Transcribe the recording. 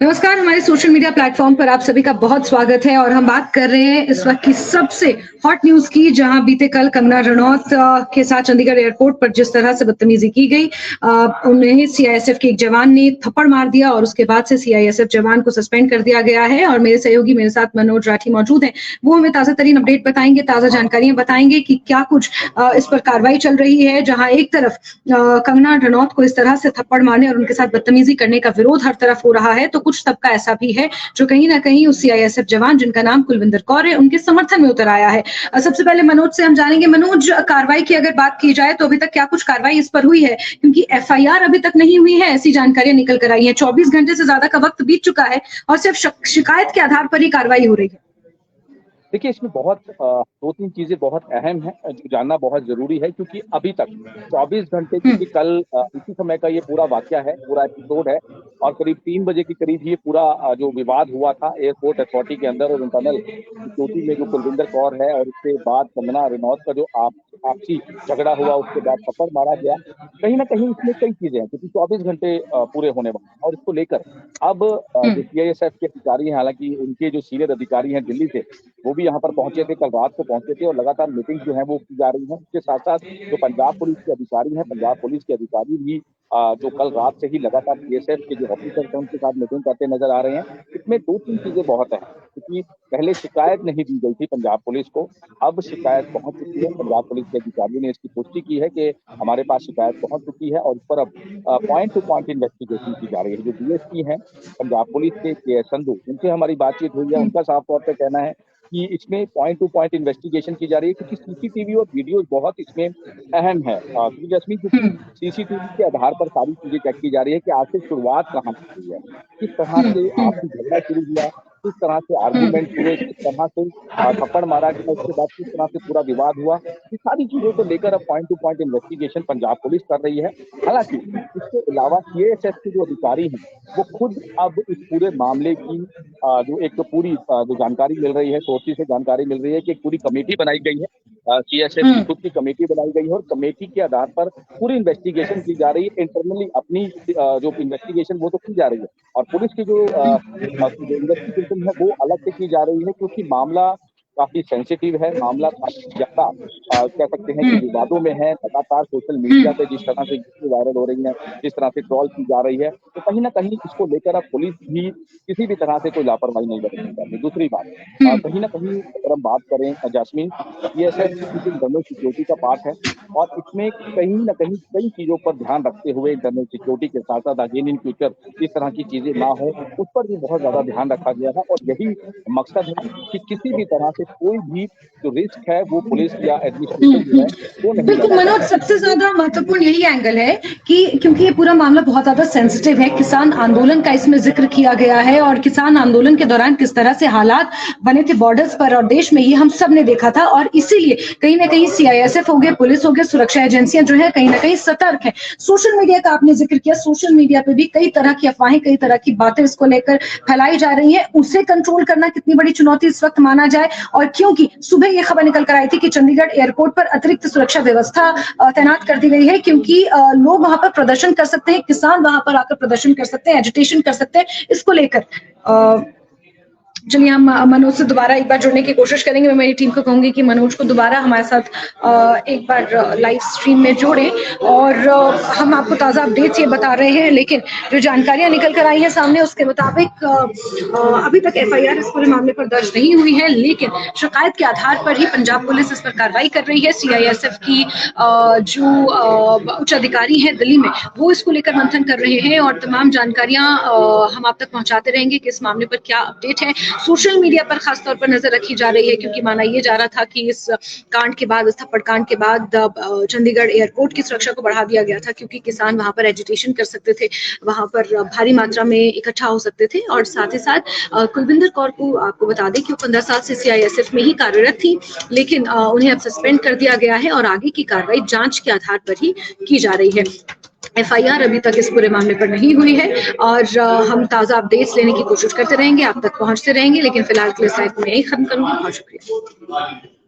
नमस्कार, हमारे social media platform पर आप सभी का बहुत स्वागत है और हम बात कर रहे हैं इस वक्त की सबसे हॉट न्यूज की, जहां बीते कल कंगना रनौत के साथ चंडीगढ़ एयरपोर्ट पर जिस तरह से बदतमीजी की गई, उन्हें सीआईएसएफ के एक जवान ने थप्पड़ मार दिया और उसके बाद से सीआईएसएफ जवान को सस्पेंड कर दिया गया है। और मेरे सहयोगी मेरे साथ मनोज राठी मौजूद हैं, वो हमें ताजा तरीन अपडेट बताएंगे, ताजा जानकारियां बताएंगे कि क्या कुछ इस पर कार्रवाई चल रही है। जहां एक तरफ कंगना रनौत को इस तरह से थप्पड़ मारने और उनके साथ बदतमीजी करने का विरोध हर तरफ हो रहा है, तो कुछ तबका ऐसा भी है जो कहीं ना कहीं उस सीआईएसएफ जवान जिनका नाम कुलविंदर कौर है, उनके समर्थन में उतर आया है। सबसे पहले मनोज से हम जानेंगे। मनोज, कार्रवाई की अगर बात की जाए तो अभी तक क्या कुछ कार्रवाई इस पर हुई है, क्योंकि एफआईआर अभी तक नहीं हुई है, ऐसी जानकारियां निकल कर आई है। 24 घंटे से ज्यादा का वक्त बीत चुका है और सिर्फ शिकायत के आधार पर ही कार्रवाई हो रही है। देखिए, इसमें बहुत दो तीन चीजें बहुत अहम हैं जो जानना बहुत जरूरी है, क्योंकि अभी तक 24 घंटे, क्योंकि कल इसी समय का ये पूरा वाकया है, पूरा एपिसोड है और करीब 3 बजे के करीब ये पूरा जो विवाद हुआ था एयरपोर्ट अथॉरिटी के अंदर और इंटरनल सिक्योरिटी में, जो कुलविंदर कौर है और उसके बाद कंगना रनौत का जो आपसी झगड़ा हुआ, उसके बाद थप्पड़ मारा गया, कहीं ना कहीं इसमें कई चीजें हैं, क्योंकि 24 घंटे पूरे होने वाले हैं और इसको लेकर अब जो सीआईएसएफ के अधिकारी हैं, हालांकि उनके जो सीनियर अधिकारी हैं दिल्ली से, वो भी यहाँ पर पहुंचे थे, कल रात को पहुंचे थे और लगातार मीटिंग जो है वो की जा रही है। उसके साथ साथ जो पंजाब पुलिस के अधिकारी हैं, पंजाब पुलिस के अधिकारी भी जो कल रात से ही लगातार बीएसएफ के जो ऑफिसर हैं उनके साथ मीटिंग करते नजर आ रहे हैं। इसमें दो तीन चीजें बहुत है, क्योंकि पहले शिकायत नहीं दी गई थी पंजाब पुलिस को, अब शिकायत पहुंच चुकी है। पंजाब पुलिस के अधिकारियों ने इसकी पुष्टि की है कि हमारे पास शिकायत पहुंच चुकी है और इस पर अब पॉइंट टू पॉइंट इन्वेस्टिगेशन की जा रही है। जो डीएसपी हैं पंजाब पुलिस के संधू, उनसे हमारी बातचीत हुई है, उनका साफ तौर पर कहना है कि इसमें पॉइंट टू पॉइंट इन्वेस्टिगेशन की जा रही है, क्योंकि सीसीटीवी और वीडियोस बहुत इसमें अहम है। जैस्मीन, क्योंकि सीसीटीवी के आधार पर सारी चीजें चेक की जा रही है कि आखिर शुरुआत कहाँ से हुई है, किस तरह से आपसी झगड़ा शुरू हुआ, किस तरह से आर्गूमेंट हुए, किस तरह से थप्पड़ मारा गया, उसके बाद किस तरह से पूरा विवाद हुआ। ये सारी चीजों को लेकर अब point two point investigation Punjab police कर रही है। हालांकि इसके अलावा सीआईएसएफ के जो अधिकारी हैं वो खुद अब इस पूरे मामले की जो एक तो पूरी जो जानकारी मिल रही है, सोर्सेज से जानकारी मिल रही है कि एक पूरी कमेटी बनाई गई है, सीआईएसएफ की खुद की कमेटी बनाई गई है और कमेटी के आधार पर पूरी इन्वेस्टिगेशन की जा रही है। इंटरनली अपनी जो इन्वेस्टिगेशन वो तो की जा रही है और पुलिस की जो इन्वेस्टिगेशन है वो अलग से की जा रही है, क्योंकि मामला काफी सेंसिटिव है, मामला काफी ज्यादा कह सकते हैं कि विवादों में है। लगातार सोशल मीडिया पे जिस तरह से वायरल हो रही है, जिस तरह से ट्रोल की जा रही है, तो कहीं ना कहीं इसको लेकर अब पुलिस भी किसी भी तरह से कोई लापरवाही नहीं बरतनी चाहिए। दूसरी बात, कहीं ना कहीं अगर हम बात करें जैस्मीन, ये इंटरनल सिक्योरिटी का पार्ट है और इसमें कहीं ना कहीं कई चीजों पर ध्यान रखते हुए इंटरनल सिक्योरिटी के साथ साथ अगेन इन फ्यूचर इस तरह की चीजें ना हो, उस पर भी बहुत ज्यादा ध्यान रखा गया है और यही मकसद है कि किसी भी तरह से कोई भी जो रिस्क है वो पुलिस या एडमिनिस्ट्रेशन जो है वो नहीं। बिल्कुल मनोज, सबसे ज्यादा महत्वपूर्ण यही एंगल है कि क्योंकि ये पूरा मामला बहुत ज्यादा सेंसिटिव है, किसान आंदोलन का इसमें जिक्र किया गया है और किसान आंदोलन के दौरान किस तरह से हालात बने थे बॉर्डर्स पर और देश में, ये हम सब ने देखा था और इसीलिए कहीं ना कहीं सीआईएसएफ हो गए, पुलिस हो गए, सुरक्षा एजेंसियां जो है कहीं ना कहीं सतर्क है। सोशल मीडिया का आपने जिक्र किया, सोशल मीडिया पे भी कई तरह की अफवाहें, कई तरह की बातें इसको लेकर फैलाई जा रही है, उसे कंट्रोल करना कितनी बड़ी चुनौती इस वक्त माना जाए। और क्योंकि सुबह ये खबर निकल कर आई थी कि चंडीगढ़ एयरपोर्ट पर अतिरिक्त सुरक्षा व्यवस्था तैनात कर दी गई है, क्योंकि लोग वहां पर प्रदर्शन कर सकते हैं, किसान वहां पर आकर प्रदर्शन कर सकते हैं, एजिटेशन कर सकते हैं। इसको लेकर चलिए हम मनोज से दोबारा एक बार जुड़ने की कोशिश करेंगे। मैं मेरी टीम को कहूंगी कि मनोज को दोबारा हमारे साथ एक बार लाइव स्ट्रीम में जोड़ें और हम आपको ताज़ा अपडेट्स ये बता रहे हैं। लेकिन जो जानकारियां निकल कर आई हैं सामने, उसके मुताबिक अभी तक एफआईआर इस पूरे मामले पर दर्ज नहीं हुई है, लेकिन शिकायत के आधार पर ही पंजाब पुलिस इस पर कार्रवाई कर रही है। सीआईएसएफ की जो उच्च अधिकारी हैं दिल्ली में, वो इसको लेकर मंथन कर रहे हैं और तमाम जानकारियां हम आप तक पहुंचाते रहेंगे कि इस मामले पर क्या अपडेट है। सोशल मीडिया पर खासतौर पर नजर रखी जा रही है, क्योंकि माना यह जा रहा था कि इस कांड के बाद, इस थप्पड़ कांड के बाद चंडीगढ़ एयरपोर्ट की सुरक्षा को बढ़ा दिया गया था, क्योंकि किसान वहां पर एजिटेशन कर सकते थे, वहां पर भारी मात्रा में इकट्ठा हो सकते थे। और साथ ही साथ कुलविंदर कौर को आपको बता दें कि वो 15 साल से सीआईएसएफ में ही कार्यरत थी, लेकिन उन्हें अब सस्पेंड कर दिया गया है और आगे की कार्रवाई जांच के आधार पर ही की जा रही है। एफआईआर अभी तक इस पूरे मामले पर नहीं हुई है और हम ताज़ा अपडेट्स लेने की कोशिश करते रहेंगे, आप तक पहुंचते रहेंगे, लेकिन फिलहाल के लिए साइट में यही खत्म करूंगी। बहुत शुक्रिया।